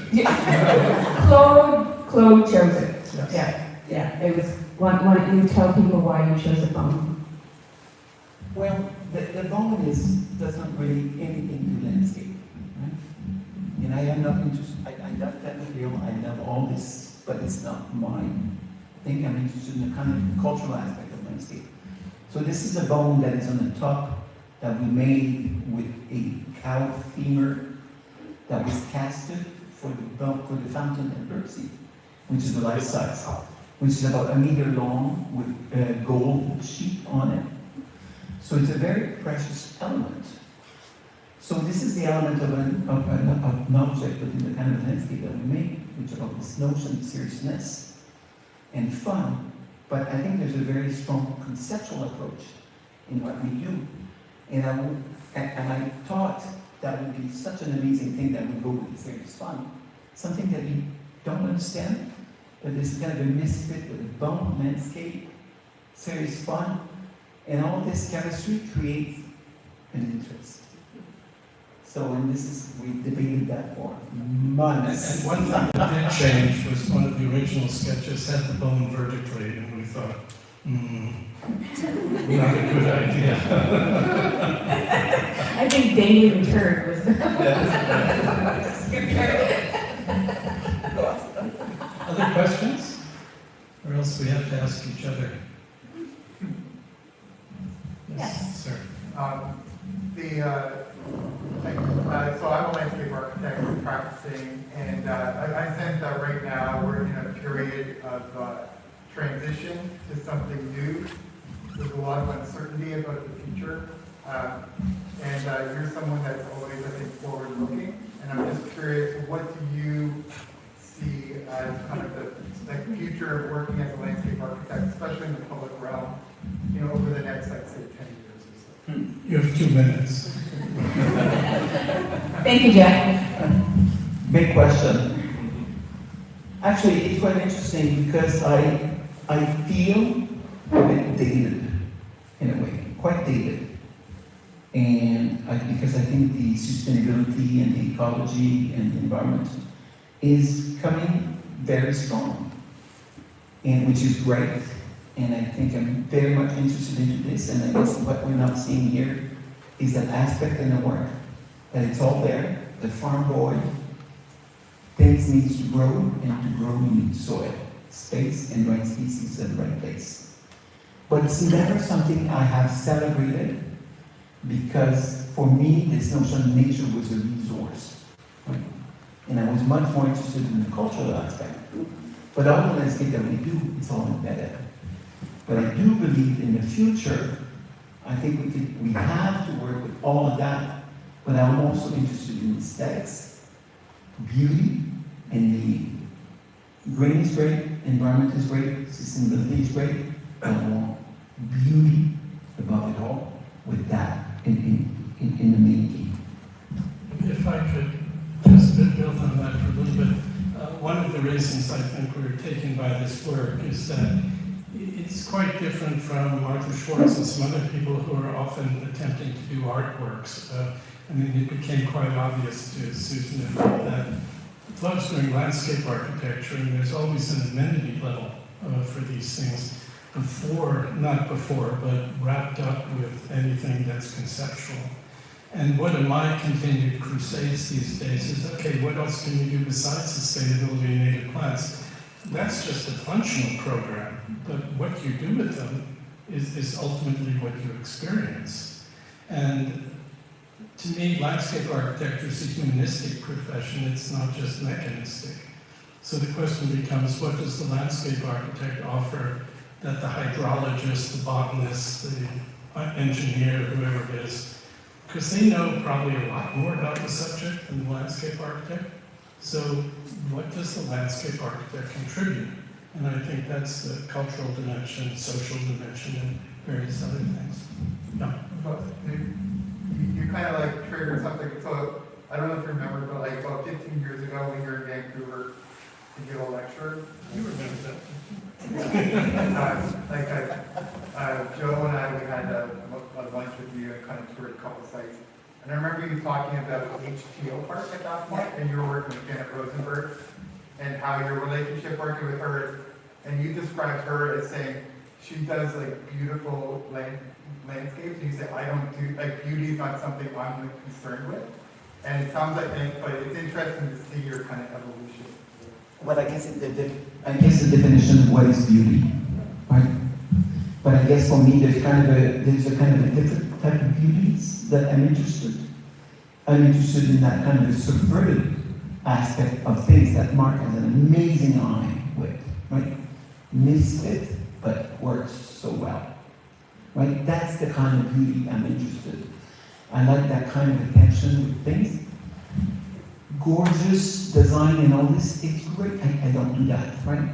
S4: Claude chose it.
S5: Yes.
S4: Yeah. It was, why don't you tell people why you chose a bone?
S6: Well, the bone doesn't really anything to landscape, right? And I am not interested, I love that material, I love all this, but it's not mine. I think I'm interested in the kind of cultural aspect of landscape. So this is a bone that is on the top that we made with a cow femur that was casted for the fountain at Berksey, which is the life size, which is about 1 meter long with gold sheet on it. So it's a very precious element. So this is the element of an object within the kind of landscape that we make, which is about this notion of seriousness and fun. But I think there's a very strong conceptual approach in what we do. And I thought that would be such an amazing thing that would go with the serious fun. Something that you don't understand, but this kind of a misfit with a bone landscape, serious fun, and all this chemistry creates an interest. So, and this is, we debated that for months.
S5: And one thing that did change was one of the original sketches had the bone vertically, and we thought, not a good idea.
S4: I think dangling turd was the.
S5: Other questions? Or else we have to ask each other.
S4: Yes.
S5: Sir.
S8: So I'm a landscape architect practicing, and I sense that right now we're in a period of transition to something new. There's a lot of uncertainty about the future, and you're someone that's always, I think, forward-looking. And I'm just curious, what do you see as kind of the future of working as a landscape architect, especially in the public realm, over the next, like, say, 10 years or so?
S5: You have 2 minutes.
S4: Thank you, Jack.
S6: Big question. Actually, it's quite interesting because I feel a bit dated, in a way, quite dated. And because I think the sustainability and the ecology and the environment is coming very strong, and which is great. And I think I'm very much interested into this, and I guess what we're not seeing here is that aspect in the work, that it's all there, the farm boy, things needs to grow, and to grow you need soil, space, and right species at the right place. But it's never something I have celebrated, because for me, this notion of nature was a resource, right? And I was much more interested in the cultural aspect. But all the landscape that we do, it's all embedded. But I do believe in the future, I think we have to work with all of that, but I'm also interested in aesthetics, beauty, and the green is great, environment is great, sustainability is great, but I want beauty above it all with that in the main key.
S5: If I could just build on that for a little bit. One of the reasons I think we're taken by this work is that it's quite different from Martha Schwartz and some other people who are often attempting to do artworks. It became quite obvious to Susan that Claude's doing landscape architecture, and there's always an amenity level for these things not before, but wrapped up with anything that's conceptual. And one of my continued crusades these days is, okay, what else can you do besides sustainability and native plants? That's just a functional program, but what you do with them is ultimately what you experience. And to me, landscape architecture is a humanistic profession, it's not just mechanistic. So the question becomes, what does the landscape architect offer that the hydrologist, the botanist, the engineer, whoever it is, because they know probably a lot more about the subject than the landscape architect. So what does the landscape architect contribute? And I think that's the cultural dimension, social dimension, and various other things. Yeah.
S8: You kind of like triggered something. So I don't know if you remember, but like about 15 years ago when you were in Vancouver to give a lecture.
S5: You remember that.
S8: Joe and I, we had a lunch with you and kind of toured a couple sites. And I remember you talking about HTO Park at that point, and you were working with Janet Rosenberg, and how your relationship working with her, and you described her as saying she does like beautiful landscapes, and you say, I don't do, like beauty is not something I'm concerned with. And it sounds like, but it's interesting to see your kind of evolution.
S6: Well, I guess the definition of what is beauty, right? But I guess for me, there's a kind of a different type of beauties that I'm interested. I'm interested in that kind of a subverted aspect of things that Marc has an amazing eye with, right? Misfit, but works so well, right? That's the kind of beauty I'm interested in. I like that kind of attention with things. Gorgeous design and all this, it's great. I don't do that, right?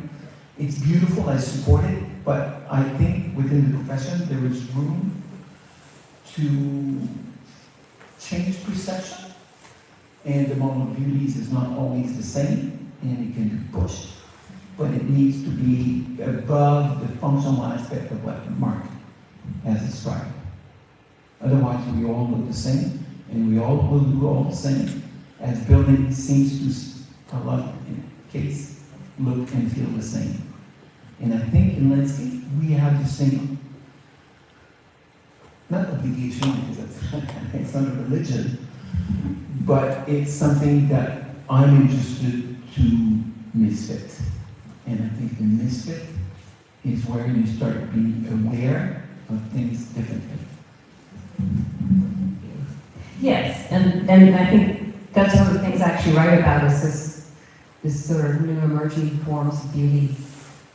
S6: It's beautiful, I support it, but I think within the profession there is room to change perception. And the model of beauties is not always the same, and it can be pushed. But it needs to be above the functional aspect of what Marc has described. Otherwise, we all look the same, and we all will do all the same, as building seems to, a lot of cases, look and feel the same. And I think in landscape, we have the same, not obligation, because it's not a religion, but it's something that I'm interested to misfit. And I think the misfit is where you start being aware of things differently.
S4: Yes, and I think that's one of the things I actually write about is this sort of new emerging forms of beauty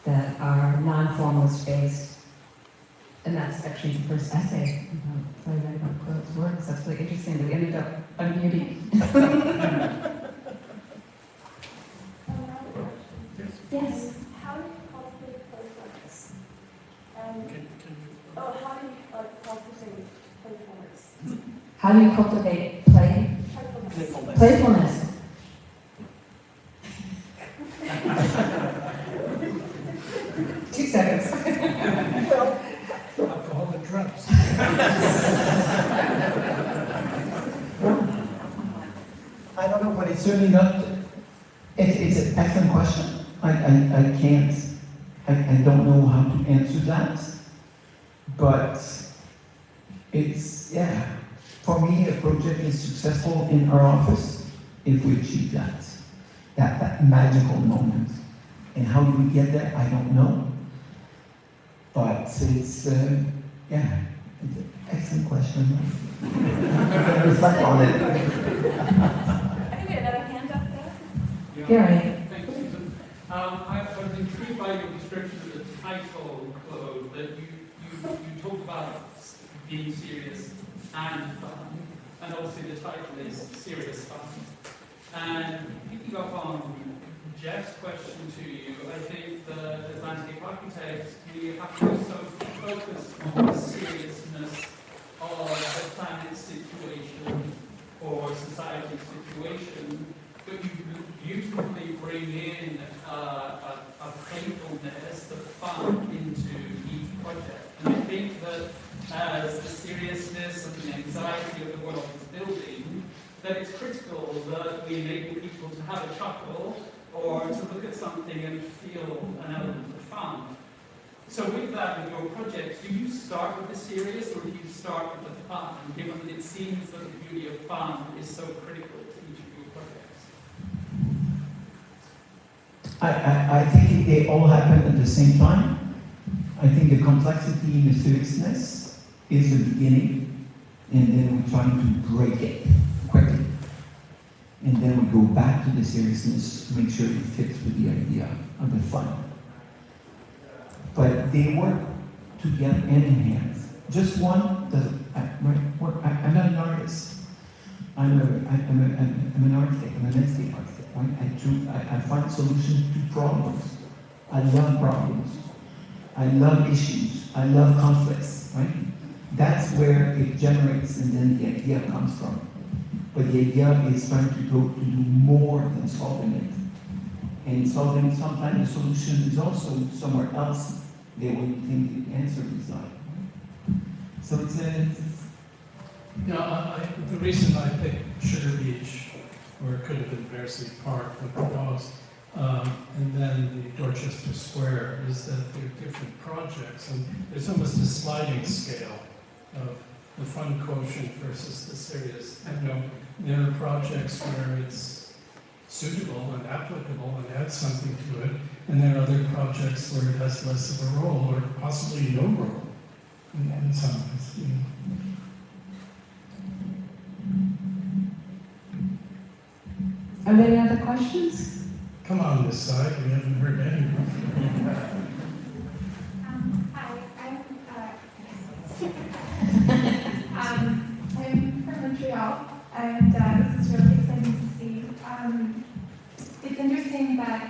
S4: that are non-formalist based. And that's actually the first essay I read about Claude's works. That's really interesting that we ended up on beauty. Yes.
S7: How do you cultivate playfulness? And, how do you cultivate playfulness?
S4: How do you cultivate playfulness? Two seconds.
S5: Alcohol and drugs.
S6: I don't know, but it's certainly not, it's an excellent question. I don't know how to answer that, but it's, yeah. For me, a project is successful in our office if we achieve that magical moment. And how do we get there? I don't know. But it's, yeah, it's an excellent question. Reflect on it.
S7: I think we had another hand up there.
S4: Gary.
S9: Thank you, Susan. I was intrigued by your description of the title, Claude, that you talk about being serious and fun, and obviously the title is Serious Fun. And picking up on Jeff's question to you, I think that as landscape architects, we have to also focus on the seriousness of the planet situation or society situation, but you beautifully bring in a playfulness, the fun into each project. And I think that as the seriousness and the anxiety of the world is building, that it's critical that we enable people to have a chuckle or to look at something and feel an element of fun. So with that, with your projects, do you start with the serious or do you start with the fun, given that it seems that the beauty of fun is so critical to each of your projects?
S6: I think they all happen at the same time. I think the complexity and the seriousness is the beginning, and then we're trying to break it quickly. And then we go back to the seriousness to make sure it fits with the idea of the fun. But they work together hand in hand. Just one doesn't work. I'm not an artist. I'm an architect. I'm a landscape architect. Right? I find solutions to problems. I love problems. I love issues. I love conflicts. Right? That's where it generates, and then the idea comes from. But the idea is trying to do more than solving it. And solving, sometimes the solution is also somewhere else than what you think the answer resides. So it's
S5: The reason I picked Sugar Beach, or it could have been Bearsley Park with the dogs, and then the Dorchester Square, is that they're different projects, and there's almost a sliding scale of the fun quotient versus the serious. There are projects where it's suitable and applicable and adds something to it, and there are other projects where it has less of a role, or possibly no role in some ways.
S4: Are there any other questions?
S5: Come on this side, we haven't heard any.
S10: Hi, I'm from Montreal, and this is really exciting to see. It's interesting that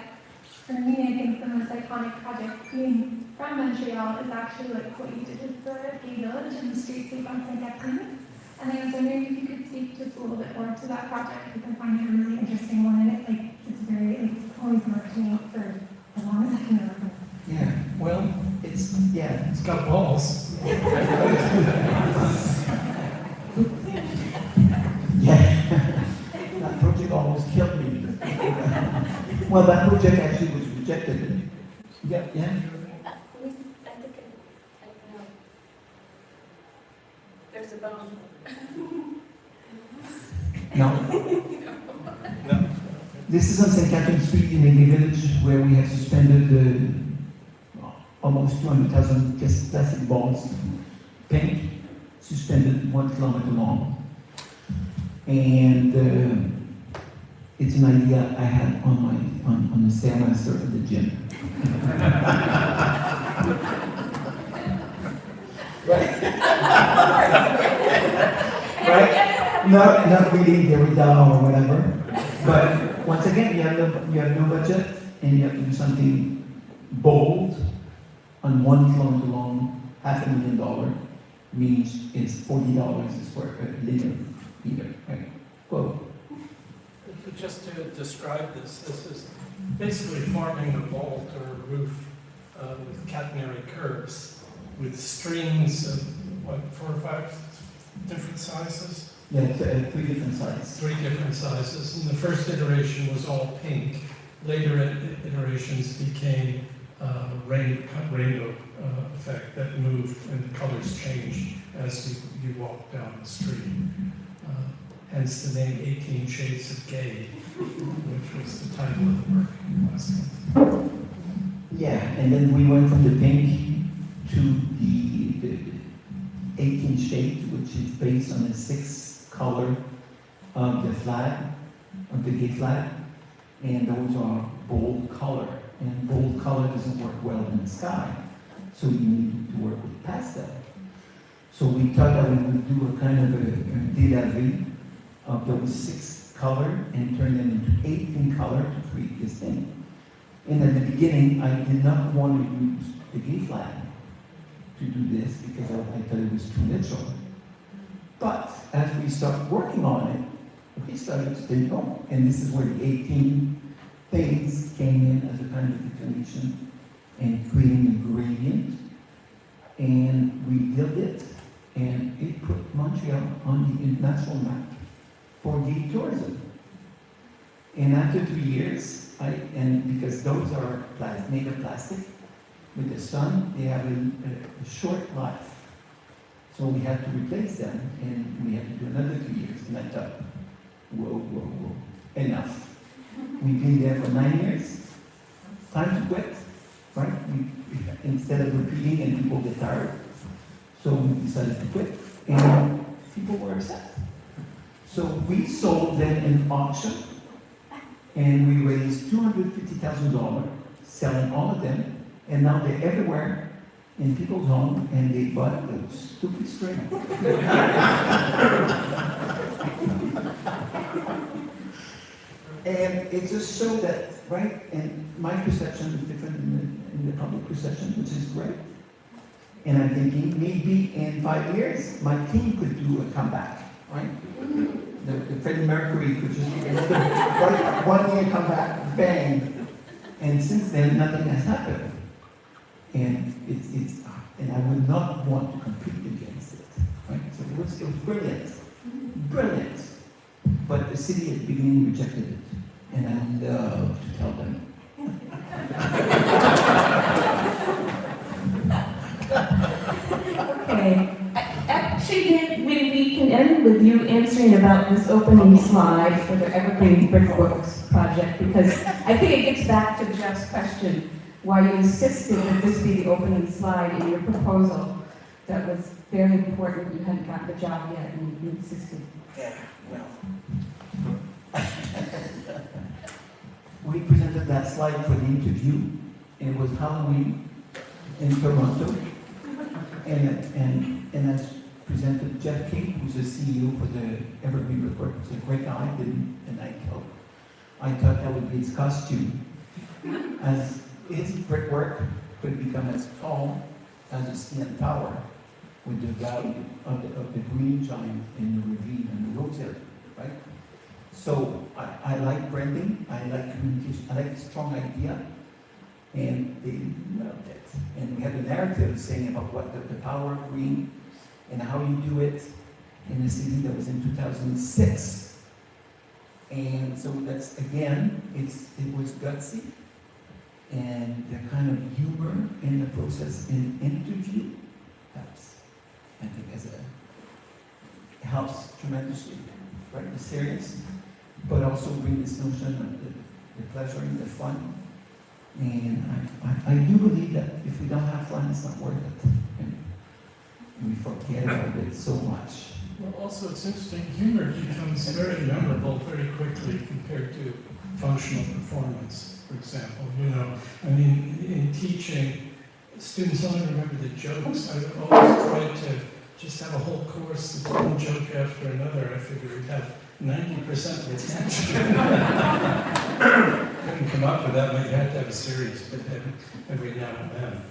S10: for me, I think the most iconic project being from Montreal is actually like what you did with the gay village and the street sleep on St. Catherine. And I was wondering if you could could speak just a little bit more to that project, because I find it a really interesting one, and it, like, it's very, like, it's always marked me for as long as I can remember.
S6: Yeah, well, yeah.
S5: It's got balls.
S6: Yeah, that project almost killed me. Well, that project actually was rejected. Yeah, yeah.
S7: I think I know. There's a bone.
S6: No. This is on St. Catherine Street in a village where we have suspended almost 200,000 plastic balls, pink, suspended 1 kilometer long. And it's an idea I had on the Stairmaster of the gym. Right? Right? Not really Derrida or whatever. But once again, you have no budget and you have to do something bold on 1 kilometer long, $500,000 means it's $40 a square meter, right? Whoa.
S5: Just to describe this is basically forming a vault or a roof with catenary curves, with strings of, 4 or 5 different sizes?
S6: Yeah, 3 different sizes.
S5: 3 different sizes, and the first iteration was all pink. Later iterations became rainbow effect that moved and the colors changed as you walked down the street. Hence the name 18 Shades of Gay, which was the title of the work last month.
S6: Yeah, and then we went from the pink to the 18 shades, which is based on the 6th color of the flag, of the gay flag, and those are bold color. And bold color doesn't work well in the sky, so you need to work with pastel. So we thought that we would do a kind of a délavé of those 6 color and turn them into 18 color to create this thing. And at the beginning, I did not want to use the gay flag to do this because I thought it was too literal. But as we started working on it, we started to think, oh, and this is where the 18 things came in as a kind of definition and creating a gradient. And we did it, and it put Montreal on the international map for gay tourism. And after 3 years, and because those are made of plastic, with the sun, they have a short life. So we had to replace them, and we had to do another 3 years. And I thought, whoa, enough. We've been there for 9 years. Time to quit, right? Instead of repeating and people get tired. So we decided to quit, and people were upset. So we sold them in auction, and we raised $250,000 selling all of them, and now they're everywhere in people's homes, and they bought those stupid strings. And it just showed that, right, and my perception is different in the public perception, which is great. And I'm thinking, maybe in 5 years, my team could do a comeback, right? The Freddie Mercury could just do another 1 year comeback, bang. And since then, nothing has happened. And and I would not want to compete against it, right? So it was brilliant. But the city at the beginning rejected it. And I love to tell them.
S4: Okay. Actually, when we can end with you answering about this opening slide for the Evergreen Brickworks project, because I think it gets back to Jeff's question, why you insisted that this be the opening slide in your proposal. That was very important. You hadn't gotten the job yet, and you insisted.
S6: Yeah, well. We presented that slide for the interview. It was Halloween in Toronto. And I presented Jeff King, who's the CEO for the Evergreen Brickwork. He's a great guy, and I thought that would be his costume. As his brickwork could become as tall as a CN Tower. with the value of the green giant in the ravine and the rose area, right? So I like branding, I like communication, I like a strong idea, and they loved it. And we had a narrative saying about what the power of green and how you do it in a city that was in 2006. And so that's, again, it was gutsy, and the kind of humor in the process in interview helps. I think it helps tremendously, right? The serious, but also bring this notion of the pleasure and the fun. And I do believe that if we don't have fun, it's not worth it. And we forget about it so much.
S5: Well, also it's interesting, humor becomes very memorable very quickly compared to functional performance, for example. You know, I mean, in teaching, students only remember the jokes. I always tried to just have a whole course of one joke after another. I figured we'd have 90% retention. Couldn't come up with that, but you had to have a serious bit every now and then.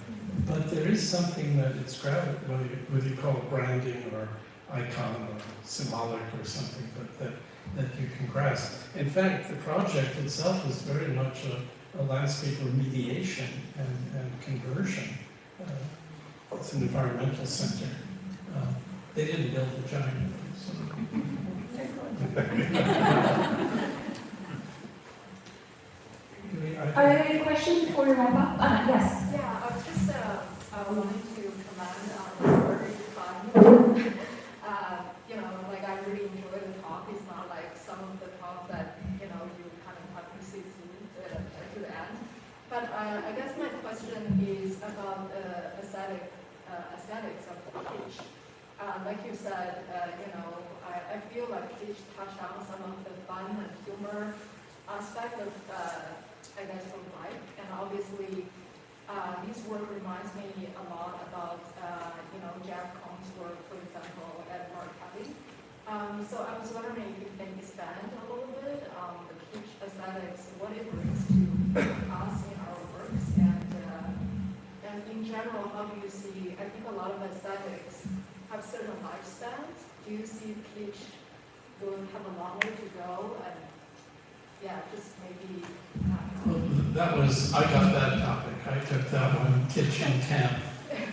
S5: But there is something that it's whether you call it branding or icon or symbolic or something, but that you can grasp. In fact, the project itself is very much a landscape remediation and conversion. It's an environmental center. They didn't build the giant. So.
S4: Are there any questions before we wrap up? Yes.
S7: Yeah, I was just wanting to comment on this very fun. You know, like I really enjoy the talk. It's not like some of the talk that, you know, you kind of have to see to the end. But I guess my question is about aesthetics of the pitch. Like you said, you know, I feel like pitch touched on some of the fun and humor aspect of, I guess, from life. And obviously, this work reminds me a lot about, you know, Jeff Combs' work, for example, at Marc Treib. So I was wondering if you can expand a little bit on the pitch aesthetics, what it brings to us in our works, and in general, how do you see, I think a lot of aesthetics have certain lifespans. Do you see pitch will have a long way to go? And yeah, just maybe.
S5: I got that topic. I took that one, kitchen camp.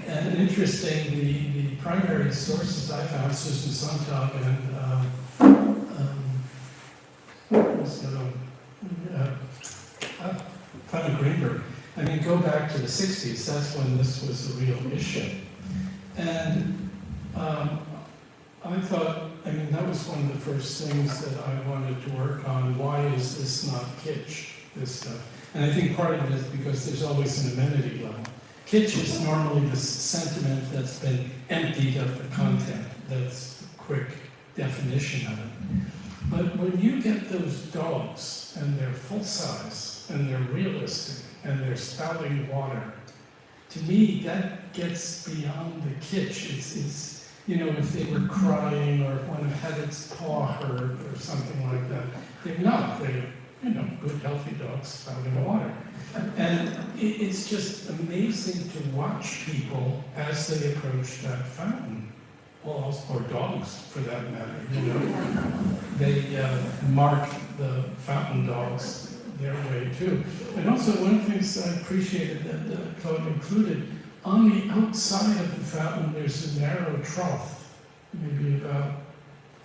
S5: And interesting, the primary sources I found, Susan Sontag and Clement Greenberg. I mean, go back to the 60s, that's when this was a real issue. And I thought, I mean, that was one of the first things that I wanted to work on. Why is this not kitsch, this stuff? And I think part of it is because there's always an amenity level. Kitsch is normally the sentiment that's been emptied of the content. That's a quick definition of it. But when you get those dogs, and they're full size, and they're realistic, and they're spouting water, to me, that gets beyond the kitsch. It's you know, if they were crying or if one had its paw hurt or something like that. They're not. They're, you know, good, healthy dogs spouting water. And it's just amazing to watch people as they approach that fountain. Well, or dogs, for that matter, you know. They mark the fountain dogs their way, too. And also, one of the things I appreciated that Claude included, on the outside of the fountain, there's a narrow trough, maybe about,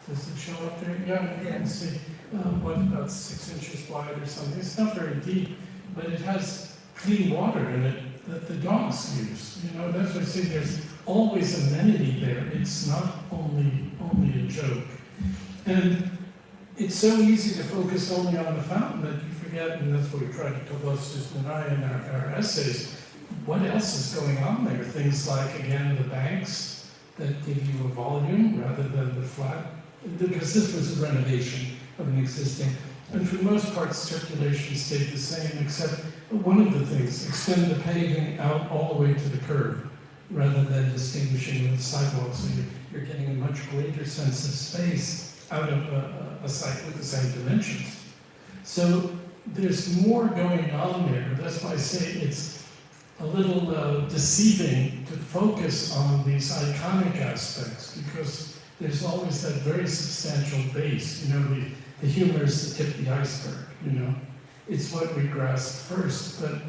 S5: does it show up there? Yeah, you can see, about 6 inches wide or something. It's not very deep, but it has clean water in it that the dogs use. You know, that's what I say, there's always amenity there. It's not only a joke. And it's so easy to focus only on the fountain that you forget, and that's what we try to tell both Susan and I in our essays. What else is going on there? Things like, again, the banks that give you a volume rather than the flat, because this was a renovation of an existing, and for the most part, circulation stayed the same, except one of the things, extend the paving out all the way to the curb, rather than distinguishing with the sidewalk, so you're getting a much greater sense of space out of a site with the same dimensions. So there's more going on there. That's why I say it's a little deceiving focus on these iconic aspects, because there's always that very substantial base, you know, the humor is the tip of the iceberg, you know. It's what we grasp first, but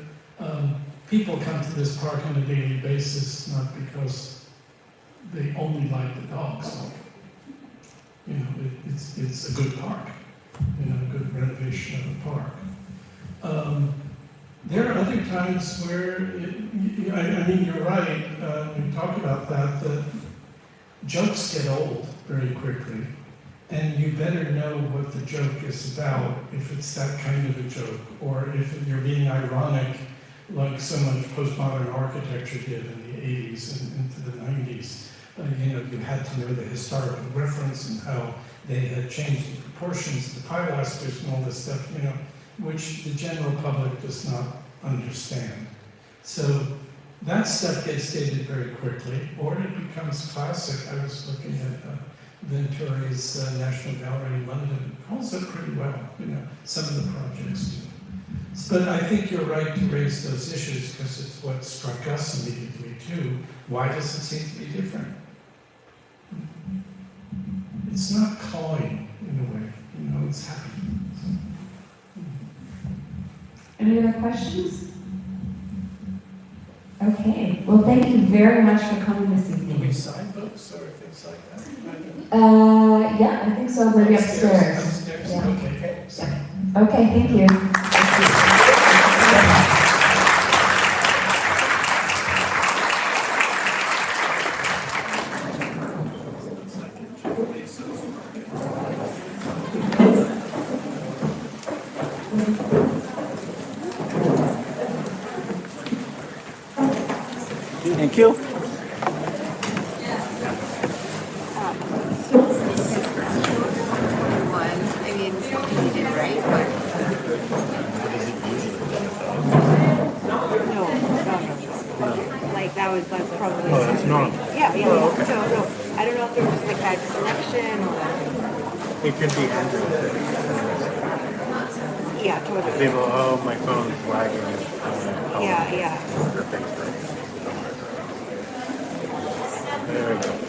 S5: people come to this park on a daily basis, not because they only like the dogs. You know, it's a good park, you know, a good renovation of a park. There are other times where, I mean, you're right, we talk about that jokes get old very quickly, and you better know what the joke is about, if it's that kind of a joke, or if you're being ironic, like so much postmodern architecture did in the 80s and into the 90s. You know, you had to know the historical reference and how they had changed the proportions, the pilasters and all this stuff, you know, which the general public does not understand. So that stuff gets dated very quickly, or it becomes classic. I was looking at Venturi's National Gallery in London. It holds up pretty well, you know, some of the projects do. But I think you're right to raise those issues, because it's what struck us immediately too. Why does it seem to be different? It's not cawing in a way, you know, it's happy.
S4: Any other questions? Okay, well, thank you very much for coming this
S5: Do
S4: evening.
S5: we sign books or things like that?
S4: Yeah, I think so, maybe upstairs.
S5: Upstairs,
S4: Yeah.
S5: okay.
S4: Okay, thank you.
S6: Thank you.
S11: I mean, he did right, but. No. Like, that's probably.
S1: Oh, that's normal.
S11: Yeah, yeah.
S1: Oh, okay.
S11: So, no, I don't know if there was just like bad selection or.
S1: It could be Android.
S11: Yeah, totally.
S1: People, oh, my phone's lagging.
S11: Yeah, yeah.
S1: There we go.